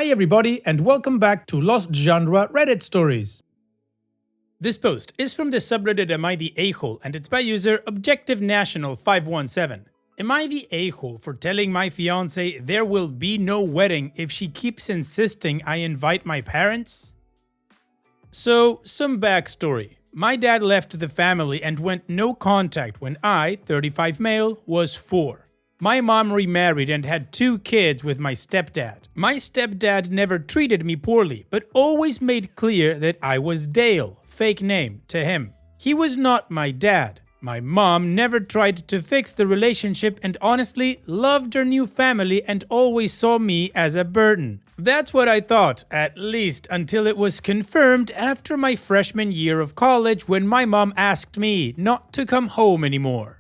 Hi everybody and welcome back to Lost Genre Reddit Stories. This post is from the subreddit Am I the A-hole and it's by user Objective National 517. Am I the a-hole for telling my fiance there will be no wedding if she keeps insisting I invite my parents? So, some backstory. My dad left the family and went no contact when I, 35 male, was 4. My mom remarried and had 2 kids with my stepdad. My stepdad never treated me poorly, but always made clear that I was Dale, fake name, to him. He was not my dad. My mom never tried to fix the relationship and honestly loved her new family and always saw me as a burden. That's what I thought, at least until it was confirmed after my freshman year of college when my mom asked me not to come home anymore.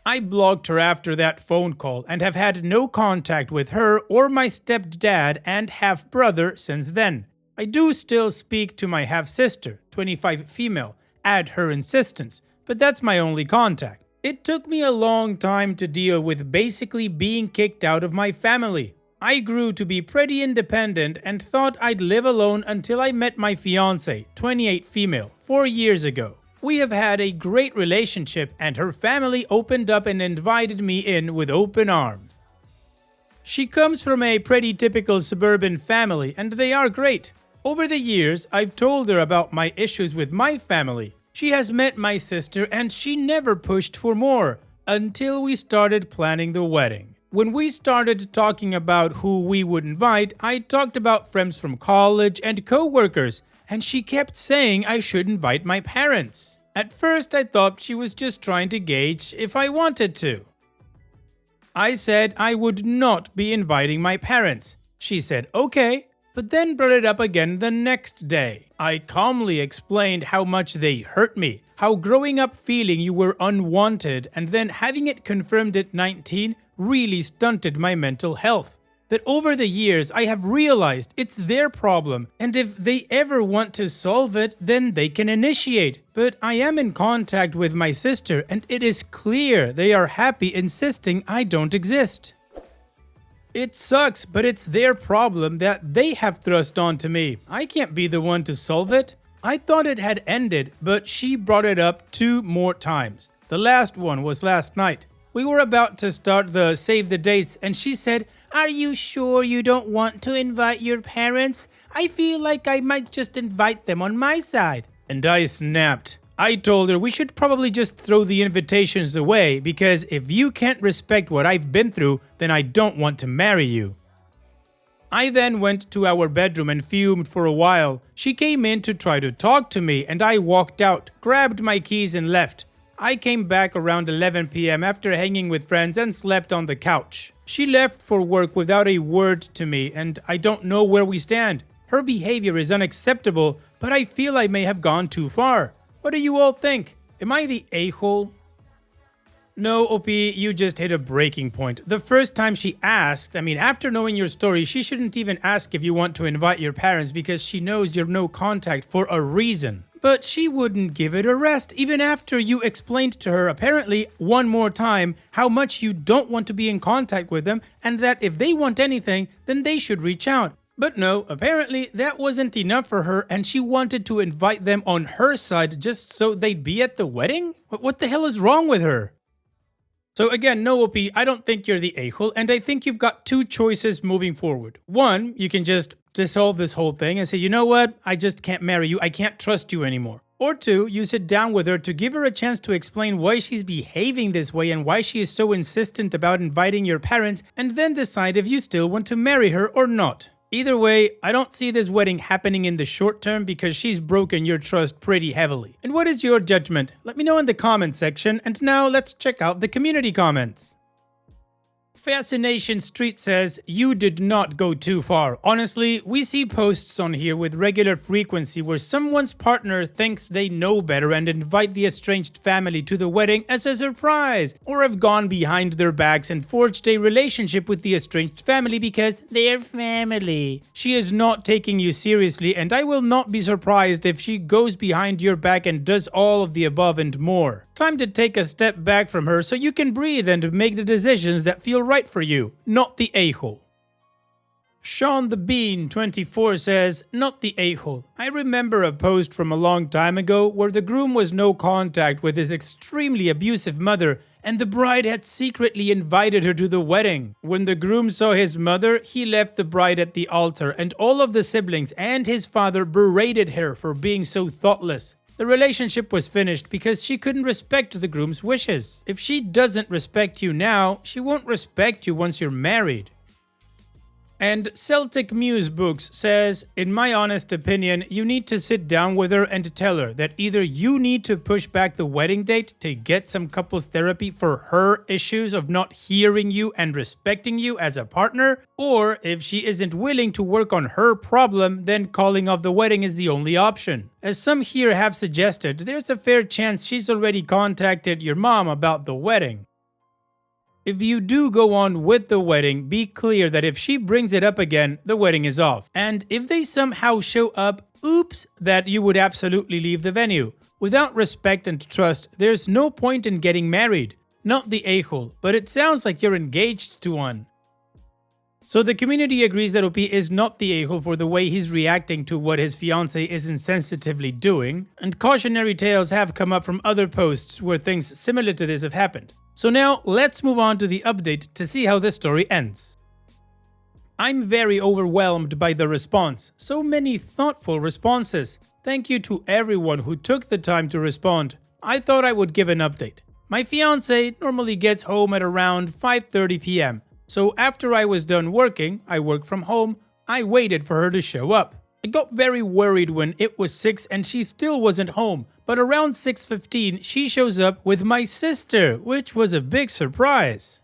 I blocked her after that phone call and have had no contact with her or my stepdad and half-brother since then. I do still speak to my half-sister, 25 female, at her insistence, but that's my only contact. It took me a long time to deal with basically being kicked out of my family. I grew to be pretty independent and thought I'd live alone until I met my fiancé, 28 female, 4 years ago. We have had a great relationship and her family opened up and invited me in with open arms. She comes from a pretty typical suburban family and they are great. Over the years, I've told her about my issues with my family. She has met my sister and she never pushed for more until we started planning the wedding. When we started talking about who we would invite, I talked about friends from college and co-workers. And she kept saying I should invite my parents. At first I thought she was just trying to gauge if I wanted to. I said I would not be inviting my parents. She said okay, but then brought it up again the next day. I calmly explained how much they hurt me, how growing up feeling you were unwanted and then having it confirmed at 19 really stunted my mental health. That over the years I have realized it's their problem and if they ever want to solve it, then they can initiate. But I am in contact with my sister and it is clear they are happy insisting I don't exist. It sucks, but it's their problem that they have thrust onto me. I can't be the one to solve it. I thought it had ended, but she brought it up 2 more times. The last one was last night. We were about to start the save the dates and she said, "Are you sure you don't want to invite your parents? I feel like I might just invite them on my side." And I snapped. I told her we should probably just throw the invitations away because if you can't respect what I've been through, then I don't want to marry you. I then went to our bedroom and fumed for a while. She came in to try to talk to me and I walked out, grabbed my keys and left. I came back around 11 p.m. after hanging with friends and slept on the couch. She left for work without a word to me and I don't know where we stand. Her behavior is unacceptable, but I feel I may have gone too far. What do you all think? Am I the a-hole? No, OP, you just hit a breaking point. The first time she asked, after knowing your story, she shouldn't even ask if you want to invite your parents because she knows you're no contact for a reason. But she wouldn't give it a rest even after you explained to her apparently 1 more time how much you don't want to be in contact with them and that if they want anything, then they should reach out. But no, apparently that wasn't enough for her and she wanted to invite them on her side just so they'd be at the wedding? What the hell is wrong with her? So again, no OP, I don't think you're the a-hole and I think you've got 2 choices moving forward. 1, you can just dissolve this whole thing and say, you know what, I just can't marry you, I can't trust you anymore. Or 2, you sit down with her to give her a chance to explain why she's behaving this way and why she is so insistent about inviting your parents and then decide if you still want to marry her or not. Either way, I don't see this wedding happening in the short term because she's broken your trust pretty heavily. And what is your judgment? Let me know in the comment section and now let's check out the community comments. Fascination Street says, "You did not go too far. Honestly, we see posts on here with regular frequency where someone's partner thinks they know better and invite the estranged family to the wedding as a surprise, or have gone behind their backs and forged a relationship with the estranged family because they're family. She is not taking you seriously and I will not be surprised if she goes behind your back and does all of the above and more. Time to take a step back from her so you can breathe and make the decisions that feel right for you, not the a-hole." Sean the Bean 24 says, not the a-hole. I remember a post from a long time ago where the groom was no contact with his extremely abusive mother and the bride had secretly invited her to the wedding. When the groom saw his mother, he left the bride at the altar and all of the siblings and his father berated her for being so thoughtless. The relationship was finished because she couldn't respect the groom's wishes. If she doesn't respect you now, she won't respect you once you're married. And Celtic Muse Books says, in my honest opinion, you need to sit down with her and tell her that either you need to push back the wedding date to get some couples therapy for her issues of not hearing you and respecting you as a partner, or if she isn't willing to work on her problem, then calling off the wedding is the only option. As some here have suggested, there's a fair chance she's already contacted your mom about the wedding. If you do go on with the wedding, be clear that if she brings it up again, the wedding is off. And if they somehow show up, oops, that you would absolutely leave the venue. Without respect and trust, there's no point in getting married. Not the a-hole, but it sounds like you're engaged to one. So the community agrees that OP is not the a-hole for the way he's reacting to what his fiancée is insensitively doing, and cautionary tales have come up from other posts where things similar to this have happened. So now, let's move on to the update to see how this story ends. I'm very overwhelmed by the response. So many thoughtful responses. Thank you to everyone who took the time to respond. I thought I would give an update. My fiancé normally gets home at around 5:30 p.m. So after I was done working, I work from home, I waited for her to show up. I got very worried when it was 6 and she still wasn't home, but around 6:15 she shows up with my sister, which was a big surprise.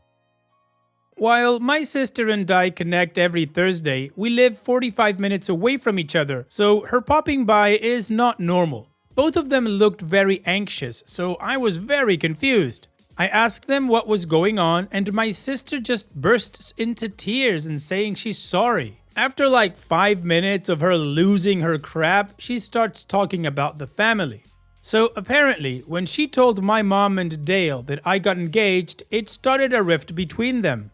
While my sister and I connect every Thursday, we live 45 minutes away from each other, so her popping by is not normal. Both of them looked very anxious, so I was very confused. I asked them what was going on and my sister just bursts into tears and saying she's sorry. After like 5 minutes of her losing her crap, she starts talking about the family. So apparently, when she told my mom and Dale that I got engaged, it started a rift between them.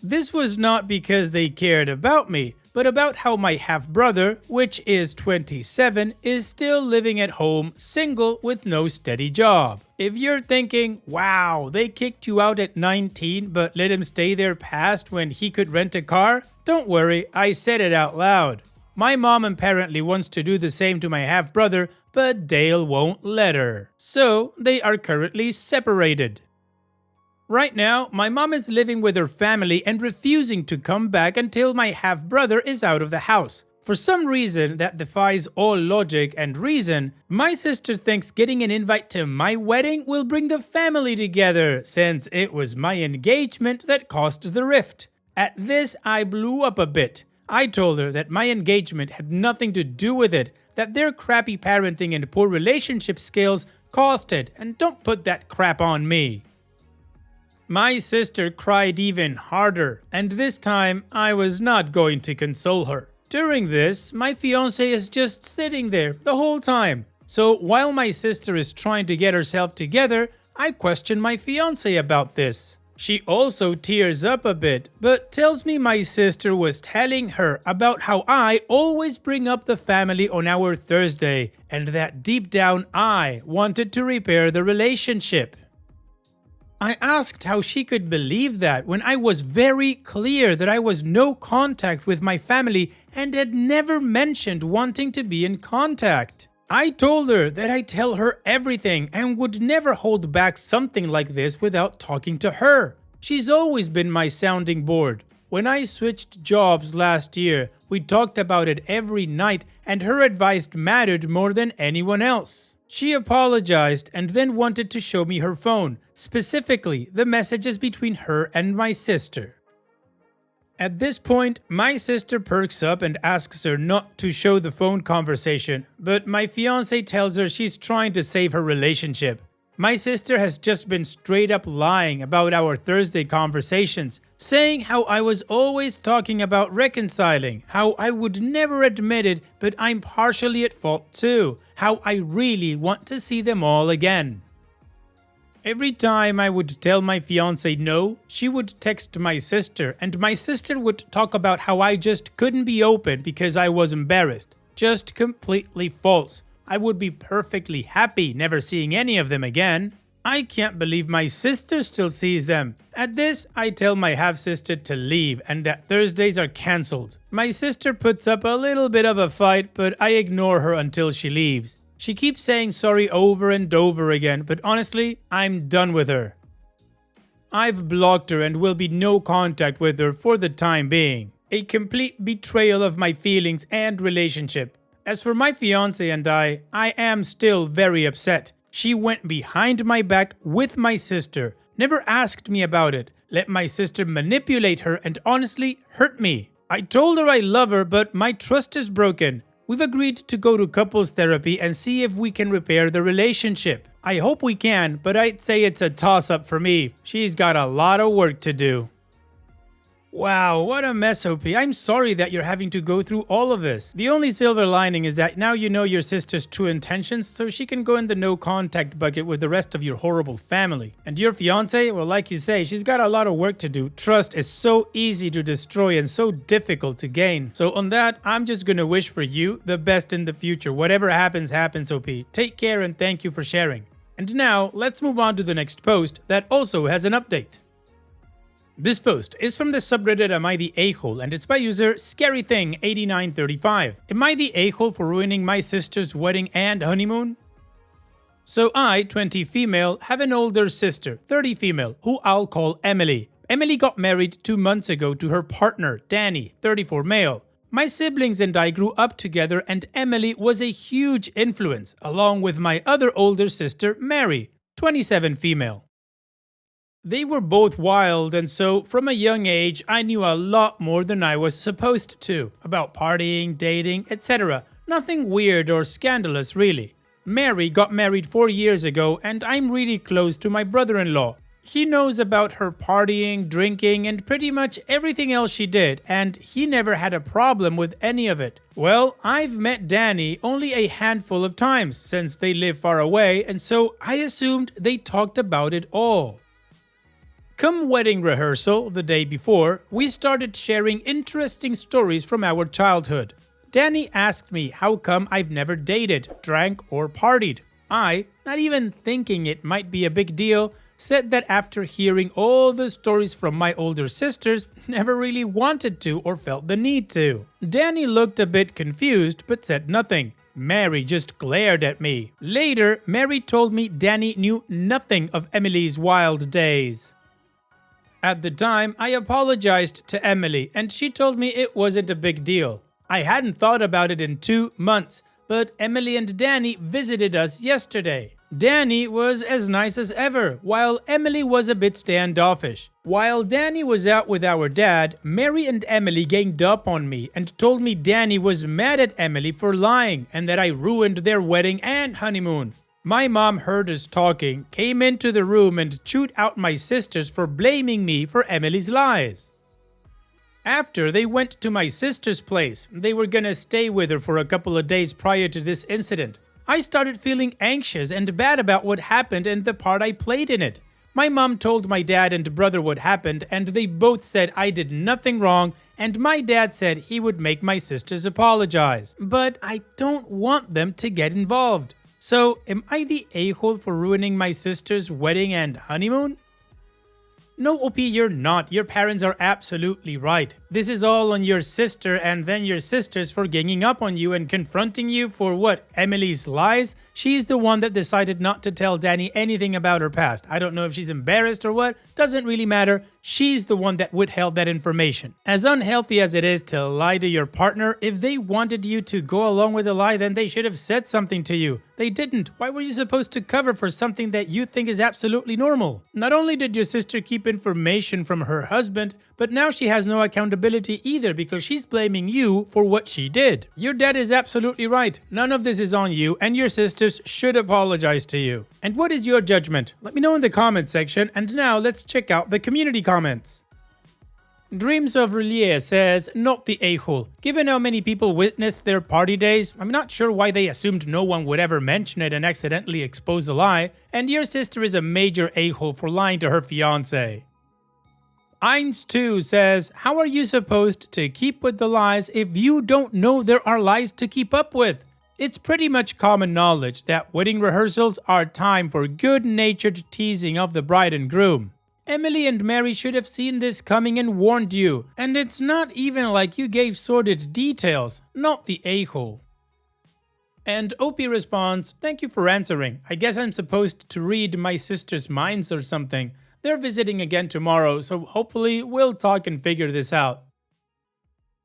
This was not because they cared about me, but about how my half-brother, which is 27, is still living at home, single with no steady job. If you're thinking, wow, they kicked you out at 19 but let him stay there past when he could rent a car, don't worry, I said it out loud. My mom apparently wants to do the same to my half-brother, but Dale won't let her. So, they are currently separated. Right now, my mom is living with her family and refusing to come back until my half-brother is out of the house. For some reason that defies all logic and reason, my sister thinks getting an invite to my wedding will bring the family together, since it was my engagement that caused the rift. At this, I blew up a bit. I told her that my engagement had nothing to do with it, that their crappy parenting and poor relationship skills caused it, and don't put that crap on me. My sister cried even harder, and this time I was not going to console her. During this, my fiancé is just sitting there the whole time. So while my sister is trying to get herself together, I question my fiancé about this. She also tears up a bit, but tells me my sister was telling her about how I always bring up the family on our Thursday, and that deep down I wanted to repair the relationship. I asked how she could believe that when I was very clear that I was no contact with my family and had never mentioned wanting to be in contact. I told her that I tell her everything and would never hold back something like this without talking to her. She's always been my sounding board. When I switched jobs last year, we talked about it every night and her advice mattered more than anyone else. She apologized and then wanted to show me her phone, specifically the messages between her and my sister. At this point, my sister perks up and asks her not to show the phone conversation, but my fiancé tells her she's trying to save her relationship. My sister has just been straight up lying about our Thursday conversations, saying how I was always talking about reconciling, how I would never admit it, but I'm partially at fault too, how I really want to see them all again. Every time I would tell my fiancée no, she would text my sister, and my sister would talk about how I just couldn't be open because I was embarrassed. Just completely false. I would be perfectly happy never seeing any of them again. I can't believe my sister still sees them. At this, I tell my half-sister to leave and that Thursdays are cancelled. My sister puts up a little bit of a fight, but I ignore her until she leaves. She keeps saying sorry over and over again, but honestly, I'm done with her. I've blocked her and will be no contact with her for the time being. A complete betrayal of my feelings and relationship. As for my fiancé and I am still very upset. She went behind my back with my sister, never asked me about it, let my sister manipulate her and honestly hurt me. I told her I love her, but my trust is broken. We've agreed to go to couples therapy and see if we can repair the relationship. I hope we can, but I'd say it's a toss-up for me. She's got a lot of work to do. Wow, what a mess, OP. I'm sorry that you're having to go through all of this. The only silver lining is that now you know your sister's true intentions, so she can go in the no contact bucket with the rest of your horrible family. And your fiancé, well, like you say, she's got a lot of work to do. Trust is so easy to destroy and so difficult to gain. So on that, I'm just gonna wish for you the best in the future. Whatever happens, happens, OP. Take care and thank you for sharing. And now, let's move on to the next post that also has an update. This post is from the subreddit Am I the A-hole, and it's by user ScaryThing8935. Am I the a-hole for ruining my sister's wedding and honeymoon? So I, 20 female, have an older sister, 30 female, who I'll call Emily. Emily got married 2 months ago to her partner, Danny, 34 male. My siblings and I grew up together and Emily was a huge influence, along with my other older sister, Mary, 27 female. They were both wild, and so from a young age I knew a lot more than I was supposed to about partying, dating, etc. Nothing weird or scandalous really. Mary got married 4 years ago and I'm really close to my brother-in-law. He knows about her partying, drinking, and pretty much everything else she did, and he never had a problem with any of it. Well, I've met Danny only a handful of times since they live far away, and so I assumed they talked about it all. Come wedding rehearsal the day before, we started sharing interesting stories from our childhood. Danny asked me how come I've never dated, drank, or partied. I, not even thinking it might be a big deal, said that after hearing all the stories from my older sisters, never really wanted to or felt the need to. Danny looked a bit confused but said nothing. Mary just glared at me. Later, Mary told me Danny knew nothing of Emily's wild days. At the time, I apologized to Emily and she told me it wasn't a big deal. I hadn't thought about it in 2 months, but Emily and Danny visited us yesterday. Danny was as nice as ever, while Emily was a bit standoffish. While Danny was out with our dad, Mary and Emily ganged up on me and told me Danny was mad at Emily for lying and that I ruined their wedding and honeymoon. My mom heard us talking, came into the room and chewed out my sisters for blaming me for Emily's lies. After, they went to my sister's place. They were gonna stay with her for a couple of days prior to this incident. I started feeling anxious and bad about what happened and the part I played in it. My mom told my dad and brother what happened and they both said I did nothing wrong, and my dad said he would make my sisters apologize. But I don't want them to get involved. So, am I the a-hole for ruining my sister's wedding and honeymoon? No, OP, you're not. Your parents are absolutely right. This is all on your sister and then your sisters for ganging up on you and confronting you for what? Emily's lies? She's the one that decided not to tell Danny anything about her past. I don't know if she's embarrassed or what. Doesn't really matter. She's the one that withheld that information. As unhealthy as it is to lie to your partner, if they wanted you to go along with the lie, then they should have said something to you. They didn't. Why were you supposed to cover for something that you think is absolutely normal? Not only did your sister keep information from her husband, but now she has no accountability either because she's blaming you for what she did. Your dad is absolutely right. None of this is on you and your sisters should apologize to you. And what is your judgment? Let me know in the comments section, and now let's check out the community comments. Dreams of Relier says, not the a-hole. Given how many people witnessed their party days, I'm not sure why they assumed no one would ever mention it and accidentally expose a lie, and your sister is a major a-hole for lying to her fiancé. Eins2 says, how are you supposed to keep with the lies if you don't know there are lies to keep up with? It's pretty much common knowledge that wedding rehearsals are time for good-natured teasing of the bride and groom. Emily and Mary should have seen this coming and warned you, and it's not even like you gave sordid details, not the a-hole. And Opie responds, thank you for answering. I guess I'm supposed to read my sister's minds or something. They're visiting again tomorrow, so hopefully we'll talk and figure this out.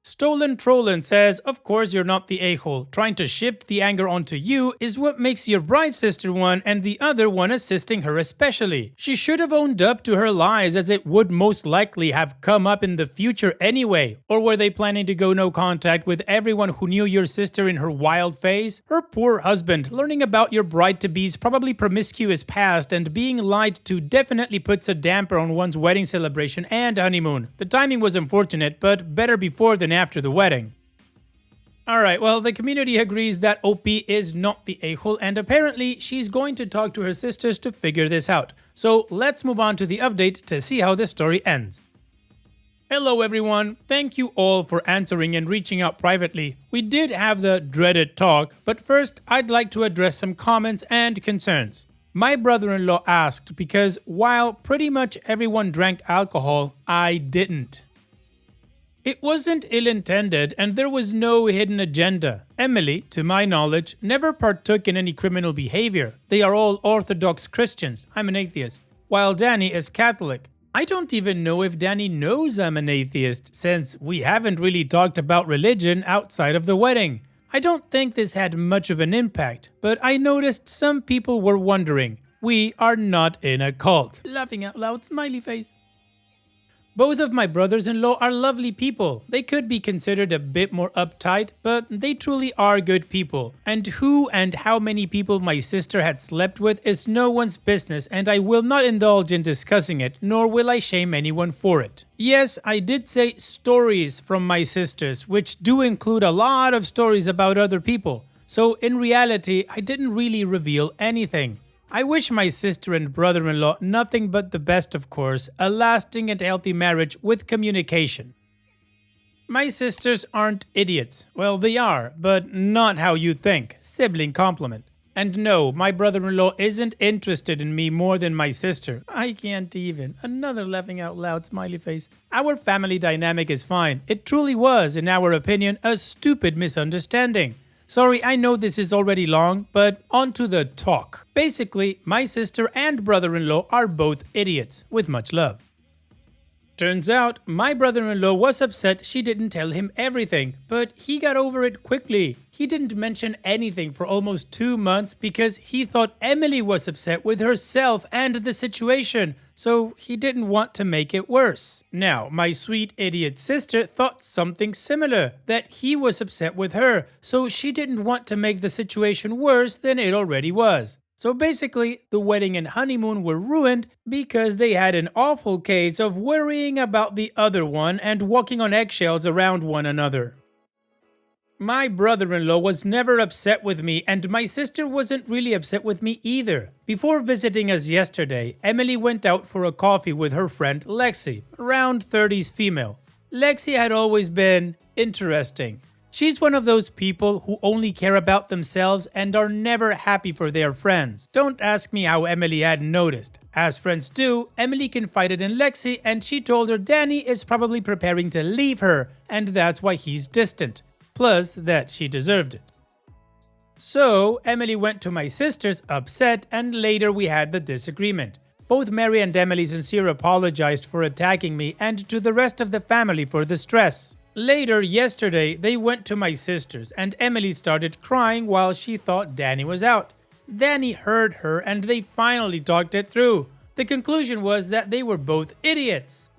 Stolen Trollin says, of course you're not the a-hole. Trying to shift the anger onto you is what makes your bride sister one and the other one assisting her especially. She should have owned up to her lies, as it would most likely have come up in the future anyway. Or were they planning to go no contact with everyone who knew your sister in her wild phase? Her poor husband, learning about your bride-to-be's probably promiscuous past and being lied to definitely puts a damper on one's wedding celebration and honeymoon. The timing was unfortunate, but better before than after the wedding. Alright, well, the community agrees that OP is not the a-hole, and apparently she's going to talk to her sisters to figure this out. So let's move on to the update to see how this story ends. Hello everyone, thank you all for answering and reaching out privately. We did have the dreaded talk, but first I'd like to address some comments and concerns. My brother-in-law asked because while pretty much everyone drank alcohol, I didn't. It wasn't ill-intended and there was no hidden agenda. Emily, to my knowledge, never partook in any criminal behavior. They are all Orthodox Christians. I'm an atheist. While Danny is Catholic. I don't even know if Danny knows I'm an atheist, since we haven't really talked about religion outside of the wedding. I don't think this had much of an impact, but I noticed some people were wondering. We are not in a cult. Laughing out loud, smiley face. Both of my brothers-in-law are lovely people. They could be considered a bit more uptight, but they truly are good people. And who and how many people my sister had slept with is no one's business, and I will not indulge in discussing it, nor will I shame anyone for it. Yes, I did say stories from my sisters, which do include a lot of stories about other people. So in reality, I didn't really reveal anything. I wish my sister and brother-in-law nothing but the best, of course, a lasting and healthy marriage with communication. My sisters aren't idiots. Well, they are, but not how you think. Sibling compliment. And no, my brother-in-law isn't interested in me more than my sister. I can't even. Another laughing out loud smiley face. Our family dynamic is fine. It truly was, in our opinion, a stupid misunderstanding. Sorry, I know this is already long, but on to the talk. Basically, my sister and brother-in-law are both idiots, with much love. Turns out, my brother-in-law was upset she didn't tell him everything, but he got over it quickly. He didn't mention anything for almost 2 months because he thought Emily was upset with herself and the situation, so he didn't want to make it worse. Now, my sweet idiot sister thought something similar, that he was upset with her, so she didn't want to make the situation worse than it already was. So basically, the wedding and honeymoon were ruined because they had an awful case of worrying about the other one and walking on eggshells around one another. My brother-in-law was never upset with me, and my sister wasn't really upset with me either. Before visiting us yesterday, Emily went out for a coffee with her friend Lexi, around 30s female. Lexi had always been interesting. She's one of those people who only care about themselves and are never happy for their friends. Don't ask me how Emily hadn't noticed. As friends do, Emily confided in Lexi and she told her Danny is probably preparing to leave her and that's why he's distant. Plus that she deserved it. So Emily went to my sister's upset and later we had the disagreement. Both Mary and Emily sincere apologized for attacking me and to the rest of the family for the stress. Later, yesterday, they went to my sister's and Emily started crying while she thought Danny was out. Danny heard her and they finally talked it through. The conclusion was that they were both idiots.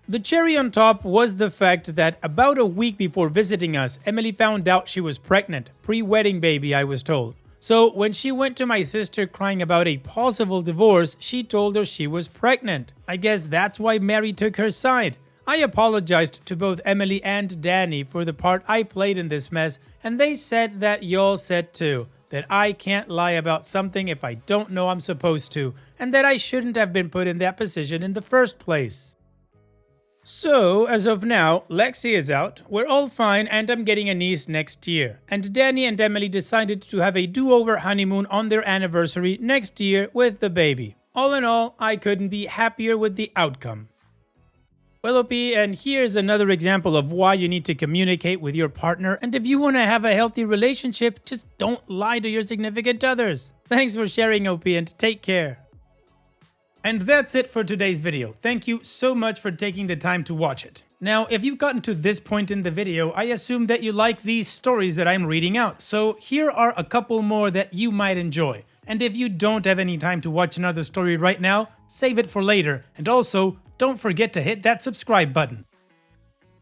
The cherry on top was the fact that about a week before visiting us, Emily found out she was pregnant. Pre-wedding baby, I was told. So when she went to my sister crying about a possible divorce, she told her she was pregnant. I guess that's why Mary took her side. I apologized to both Emily and Danny for the part I played in this mess, and they said that y'all said too, that I can't lie about something if I don't know I'm supposed to, and that I shouldn't have been put in that position in the first place. So, as of now, Lexi is out, we're all fine, and I'm getting a niece next year. And Danny and Emily decided to have a do-over honeymoon on their anniversary next year with the baby. All in all, I couldn't be happier with the outcome. Well, OP, and here's another example of why you need to communicate with your partner, and if you want to have a healthy relationship, just don't lie to your significant others. Thanks for sharing, OP, and take care. And that's it for today's video. Thank you so much for taking the time to watch it. Now, if you've gotten to this point in the video, I assume that you like these stories that I'm reading out, so here are a couple more that you might enjoy. And if you don't have any time to watch another story right now, save it for later, and also, don't forget to hit that subscribe button.